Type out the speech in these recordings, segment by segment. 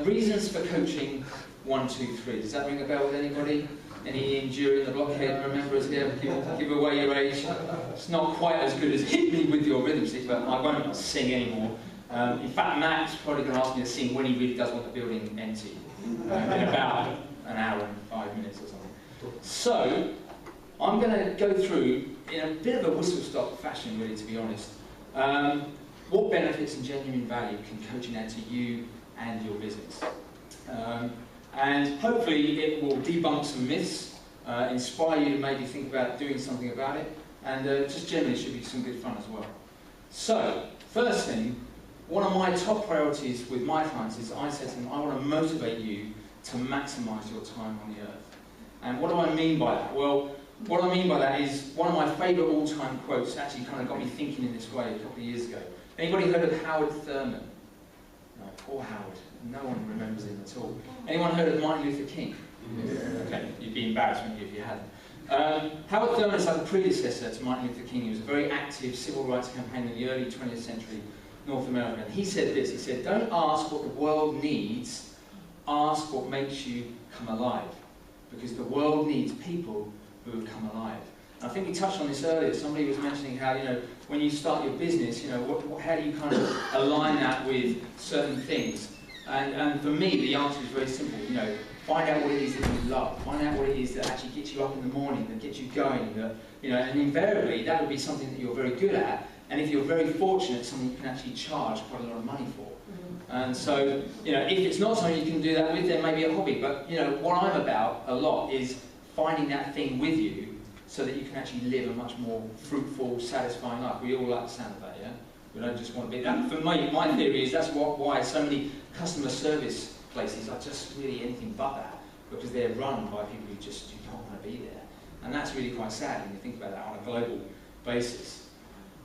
Reasons for coaching 1, 2, 3. Does that ring a bell with anybody? Any enduring the blockhead rememberers here? Give away your age. It's not quite as good as Hit Me With Your Rhythm Stick, but I won't sing anymore. In fact, Matt's probably going to ask me to sing When He Really Does Want the Building Empty in about an hour and 5 minutes or something. So, I'm going to go through, in a bit of a whistle-stop fashion, really, to be honest, what benefits and genuine value can coaching add to you and your business. And hopefully it will debunk some myths, inspire you to maybe think about doing something about it, and just generally should be some good fun as well. So, first thing, one of my top priorities with my clients is I said to them, I want to motivate you to maximise your time on the earth. And what do I mean by that? Well, what I mean by that is one of my favourite all-time quotes actually kind of got me thinking in this way a couple of years ago. Anybody heard of Howard Thurman? No, poor Howard. No one remembers him at all. Anyone heard of Martin Luther King? Okay, you'd be embarrassed if you hadn't. Howard Thurman is like a predecessor to Martin Luther King. He was a very active civil rights campaigner in the early 20th century North America. And he said this, he said, don't ask what the world needs, ask what makes you come alive. Because the world needs people who have come alive. And I think we touched on this earlier. Somebody was mentioning how, when you start your business, how do you kind of align that with certain things? And for me, the answer is very simple. Find out what it is that you love. Find out what it is that actually gets you up in the morning, that gets you going. And invariably, that would be something that you're very good at. And if you're very fortunate, something you can actually charge quite a lot of money for. And so, if it's not something you can do that with, then maybe a hobby. But, what I'm about a lot is finding that thing with you so that you can actually live a much more fruitful, satisfying life. We all like the sound of that, yeah? We don't just want to be that. For me, my theory is that's why so many customer service places are just really anything but that, because they're run by people who just do not want to be there. And that's really quite sad when you think about that on a global basis.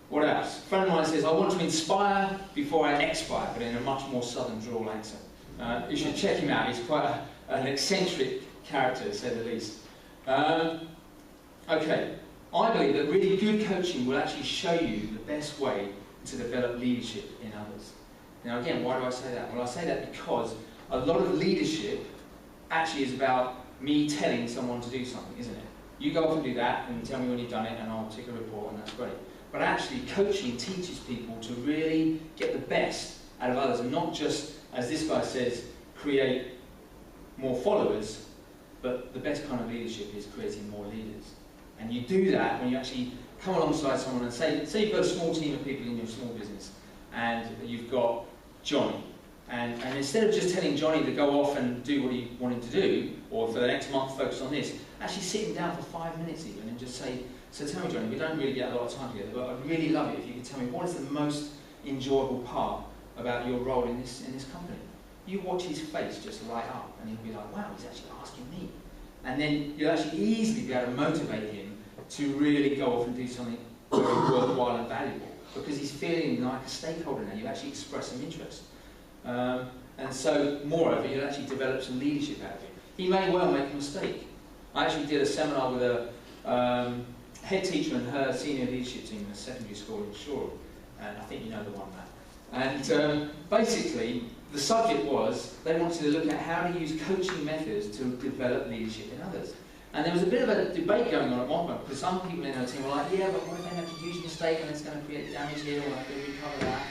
What else? A friend of mine says, I want to inspire before I expire, but in a much more southern drawl accent. You should check him out. He's quite an eccentric character, to say the least. Okay, I believe that really good coaching will actually show you the best way to develop leadership in others. Now again, why do I say that? Well, I say that because a lot of leadership actually is about me telling someone to do something, isn't it? You go off and do that and tell me when you've done it and I'll take a report and that's great. But actually coaching teaches people to really get the best out of others and not just, as this guy says, create more followers, but the best kind of leadership is creating more leaders. And you do that when you actually come alongside someone and say you've got a small team of people in your small business and you've got Johnny. And instead of just telling Johnny to go off and do what he wanted to do, or for the next month focus on this, actually sit him down for 5 minutes even and just say, so tell me Johnny, we don't really get a lot of time together, but I'd really love it if you could tell me what is the most enjoyable part about your role in this company. You watch his face just light up and he'll be like, wow, he's actually asking me. And then you'll actually easily be able to motivate him to really go off and do something very worthwhile and valuable, because he's feeling like a stakeholder now. You actually express some interest. And so, moreover, you'll actually develop some leadership out of it. He may well make a mistake. I actually did a seminar with a head teacher and her senior leadership team in a secondary school in Shoreham, and I think you know the one, Matt. And basically, the subject was they wanted to look at how to use coaching methods to develop leadership in others. And there was a bit of a debate going on at one point, because some people in her team were like, yeah, but what if they make a huge mistake and it's going to create damage here, or have to recover that?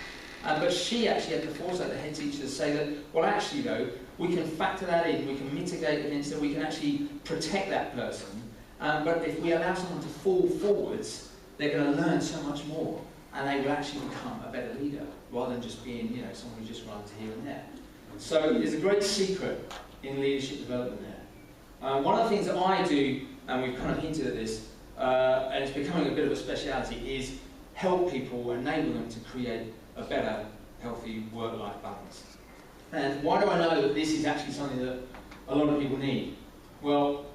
But she actually had the foresight, the head teacher, to say that, well, actually, though, we can factor that in, we can mitigate against it, we can actually protect that person. But if we allow someone to fall forwards, they're going to learn so much more, and they will actually become a better leader, rather than just being, someone who just runs here and there. So there's a great secret in leadership development there. One of the things that I do, and we've kind of hinted at this, and it's becoming a bit of a speciality, is help people, enable them to create a better, healthy work-life balance. And why do I know that this is actually something that a lot of people need? Well,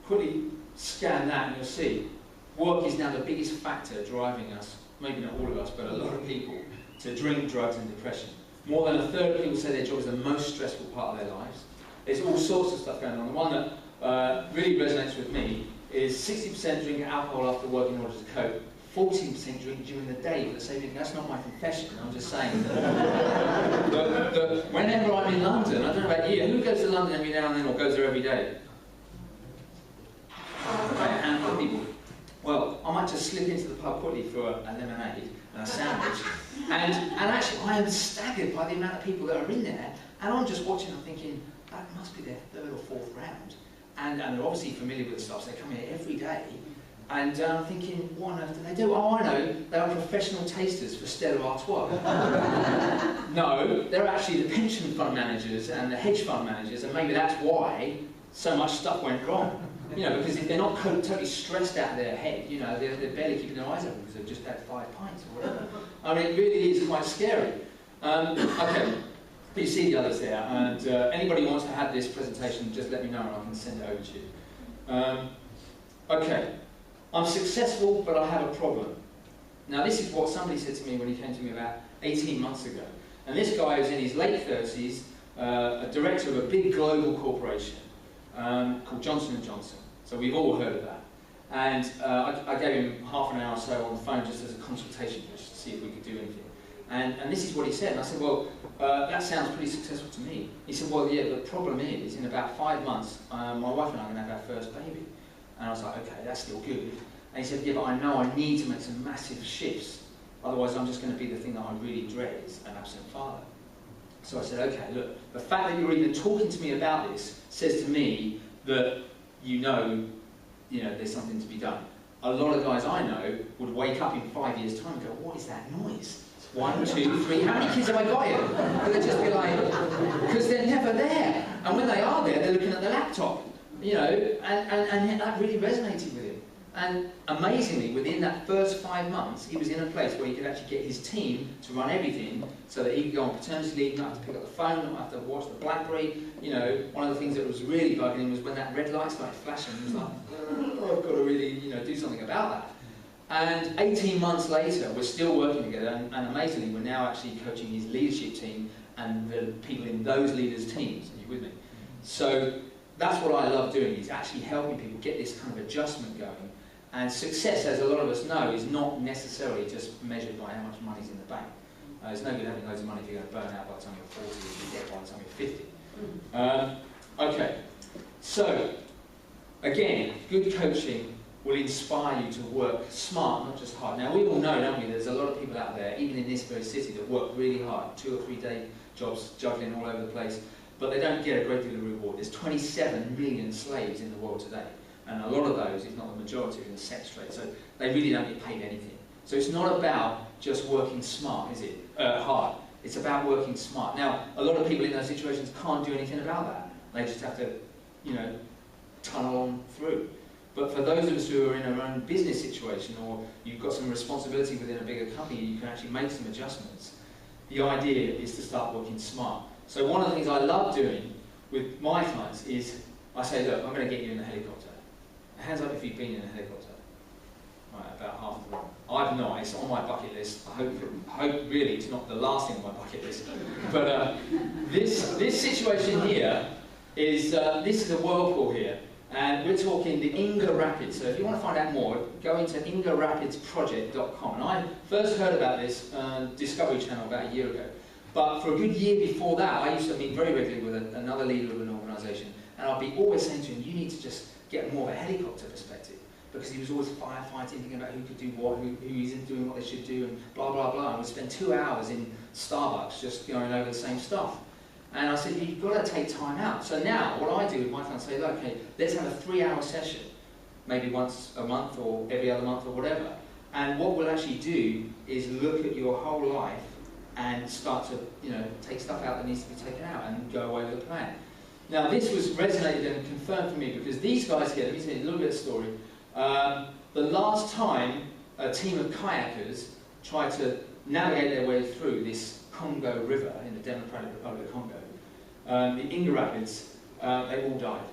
quickly scan that and you'll see work is now the biggest factor driving us, maybe not all of us, but a lot of people, to drink, drugs and depression. More than a third of people say their job is the most stressful part of their lives. There's all sorts of stuff going on. The one that really resonates with me is 60% drink alcohol after work in order to cope, 14% drink during the day, but that's not my confession, I'm just saying. Whenever I'm in London, I don't know about you, who goes to London every now and then or goes there every day? Right, a handful of people. Well, I might just slip into the pub quickly for a lemonade and a sandwich, and actually I am staggered by the amount of people that are in there, and I'm just watching and thinking, that must be their third or fourth round, and they're obviously familiar with the stuff, so they come here every day. And I'm thinking, what on earth do they do? Oh, I know, they are professional tasters for Stella Artois. No, they're actually the pension fund managers and the hedge fund managers, and maybe that's why so much stuff went wrong. You know, because if they're not totally stressed out of their head, you know, they're barely keeping their eyes open because they've just had 5 pints or whatever. I mean, it really is quite scary. Okay, but you see the others there, and anybody who wants to have this presentation, just let me know and I can send it over to you. Okay. I'm successful, but I have a problem. Now, this is what somebody said to me when he came to me about 18 months ago. And this guy was in his late 30s, a director of a big global corporation called Johnson & Johnson. So we've all heard of that. And I gave him half an hour or so on the phone just as a consultation, just to see if we could do anything. And this is what he said. And I said, well, that sounds pretty successful to me. He said, well, yeah, the problem is, in about 5 months, my wife and I are going to have our first baby. And I was like, okay, that's still good. And he said, yeah, but I know I need to make some massive shifts. Otherwise, I'm just going to be the thing that I really dread, is an absent father. So I said, okay, look, the fact that you're even talking to me about this says to me that you know there's something to be done. A lot of guys I know would wake up in 5 years' time and go, what is that noise? 1, 2, 3, how many kids have I got here? And they'd just be like, because they're never there. And when they are there, they're looking at the laptop. You know, and that really resonated with him. And amazingly, within that first 5 months, he was in a place where he could actually get his team to run everything so that he could go on paternity leave, not have to pick up the phone, not have to watch the BlackBerry. You know, one of the things that was really bugging him was when that red light started flashing, he was like, oh, I've got to really, do something about that. And 18 months later, we're still working together, and amazingly, we're now actually coaching his leadership team and the people in those leaders' teams. Are you with me? So that's what I love doing, is actually helping people get this kind of adjustment going. And success, as a lot of us know, is not necessarily just measured by how much money's in the bank. It's no good having loads of money if you're going to burn out by the time you're 40 or you get by the time you're 50. Okay, so again, good coaching will inspire you to work smart, not just hard. Now, we all know, don't we, there's a lot of people out there, even in this very city, that work really hard, 2 or 3 day jobs, juggling all over the place, but they don't get a great deal of reward. There's 27 million slaves in the world today, and a lot of those, if not the majority, are in the sex trade, so they really don't get paid anything. So it's not about just working smart, is it? Hard. It's about working smart. Now, a lot of people in those situations can't do anything about that. They just have to, tunnel on through. But for those of us who are in our own business situation, or you've got some responsibility within a bigger company, you can actually make some adjustments. The idea is to start working smart. So one of the things I love doing with my clients is, I say, look, I'm going to get you in a helicopter. Hands up if you've been in a helicopter. Right, about half of them. I've not, it's on my bucket list. I hope really it's not the last thing on my bucket list. But this situation here is, this is a whirlpool here. And we're talking the Inga Rapids. So if you want to find out more, go into ingarapidsproject.com. And I first heard about this Discovery Channel about a year ago. But for a good year before that, I used to meet very regularly with another leader of an organisation. And I'd be always saying to him, you need to just get more of a helicopter perspective. Because he was always firefighting, thinking about who could do what, who isn't doing what they should do, and blah, blah, blah. And we'd spend 2 hours in Starbucks just going over the same stuff. And I said, you've got to take time out. So now, what I do with my clients, I say, okay, let's have a 3-hour session, maybe once a month or every other month or whatever. And what we'll actually do is look at your whole life and start to, take stuff out that needs to be taken out and go away with a plan. Now, this was resonated and confirmed for me because these guys here, let me tell you a little bit of story. The last time a team of kayakers tried to navigate their way through this Congo River in the Democratic Republic of Congo, the Inga Rapids, they all died,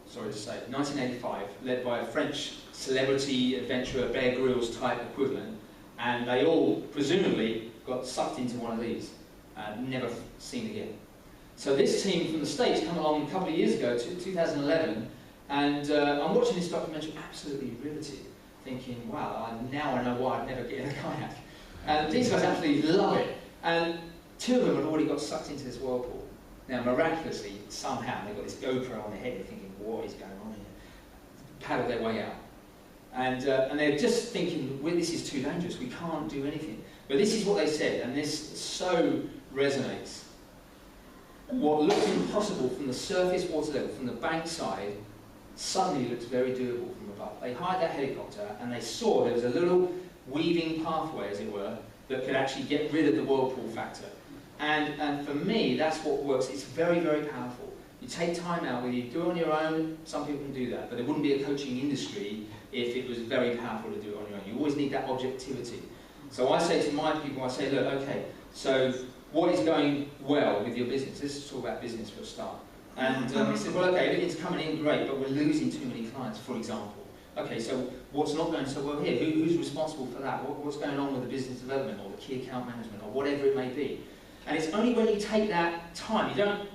sorry to say. 1985, led by a French celebrity adventurer, Bear Grylls type equivalent, and they all, presumably, got sucked into one of these and never seen again. So this team from the States came along a couple of years ago, 2011, and I'm watching this documentary, absolutely riveted. thinking, wow, now I know why I'd never get in a kayak. And these guys absolutely love it. And 2 of them had already got sucked into this whirlpool. Now, miraculously, somehow, they've got this GoPro on their head, they're thinking, what is going on here? Paddled their way out. And they're just thinking, well, this is too dangerous, we can't do anything. But this is what they said, and this so resonates. What looked impossible from the surface water level, from the bank side, suddenly looked very doable from above. They hired that helicopter, and they saw there was a little weaving pathway, as it were, that could actually get rid of the whirlpool factor. And for me, that's what works. It's very, very powerful. You take time out, whether you do it on your own, some people can do that, but there wouldn't be a coaching industry if it was very powerful to do it on your own. You always need that objectivity. So I say to my people, I say, look, okay, so what is going well with your business? Let's just talk about business for a start. And he said, well, okay, everything's coming in great, but we're losing too many clients, for example. Okay, so what's not going so well here? Who's responsible for that? What's going on with the business development or the key account management or whatever it may be? And it's only when you take that time, you don't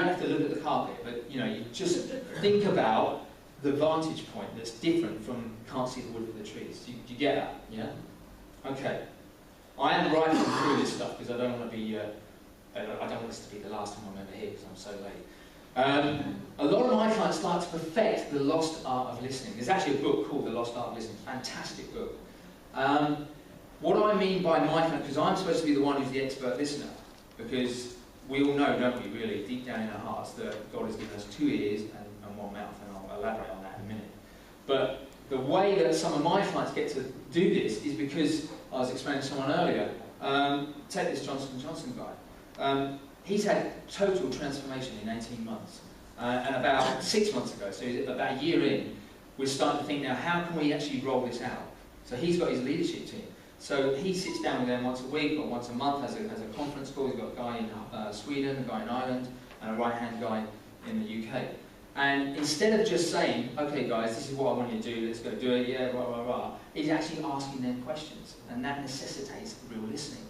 have to look at the carpet, but you just think about the vantage point that's different from can't see the wood for the trees. Do you get that? Yeah? Okay. I am rifling through this stuff because I don't want to be, I don't want this to be the last time I'm ever here because I'm so late. A lot of my clients start to perfect the lost art of listening. There's actually a book called The Lost Art of Listening. Fantastic book. What do I mean by my client? Because I'm supposed to be the one who's the expert listener. Because we all know, don't we, really, deep down in our hearts, that God has given us 2 ears and 1 mouth, and I'll elaborate on that in a minute. But the way that some of my clients get to do this is because, I was explaining to someone earlier, take this Johnson & Johnson guy. He's had total transformation in 18 months. And about 6 months ago, so about a year in, we're starting to think now, how can we actually roll this out? So he's got his leadership team. So he sits down with them once a week or once a month as a conference call. He's got a guy in Sweden, a guy in Ireland, and a right-hand guy in the UK. And instead of just saying, okay guys, this is what I want you to do, let's go do it, yeah, rah, rah, rah, he's actually asking them questions. And that necessitates real listening.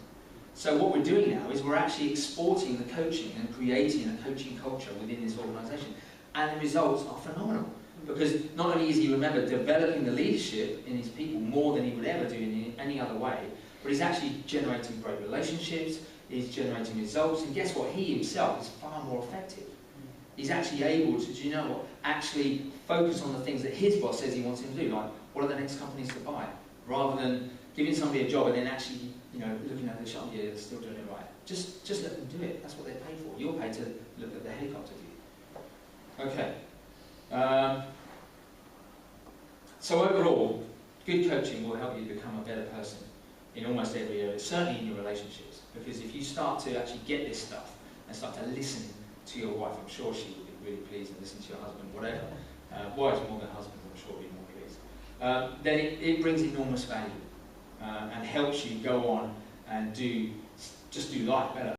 So what we're doing now is we're actually exporting the coaching and creating a coaching culture within this organisation. And the results are phenomenal. Because not only is he, remember, developing the leadership in his people more than he would ever do in any other way, but he's actually generating great relationships, he's generating results, and guess what? He himself is far more effective. He's actually able to, do you know what, actually focus on the things that his boss says he wants him to do, like what are the next companies to buy, rather than giving somebody a job and then actually, looking at the shop, yeah, they're still doing it right. Just let them do it. That's what they're paid for. You're paid to look at the helicopter view. Okay. So overall, good coaching will help you become a better person in almost every area, certainly in your relationships. Because if you start to actually get this stuff and start to listen to your wife, I'm sure she will be really pleased, and listen to your husband, whatever. Wives more than husbands, I'm sure will be more pleased. Then it brings enormous value and helps you go on and just do life better.